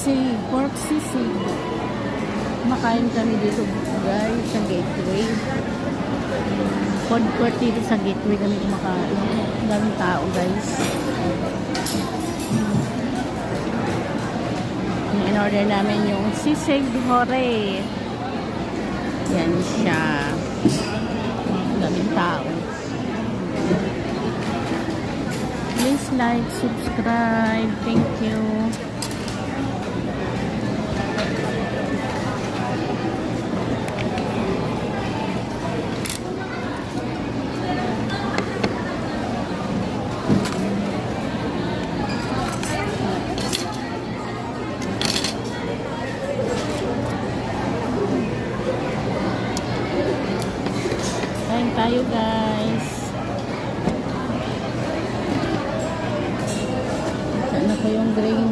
sisig, pork sisig. Makain kami dito guys sa Gateway. Food court dito sa Gateway kami kumakain. Daming tao guys. In-order namin yung sisig hore. Yan siya. Daming tao. Please like, subscribe. Thank you.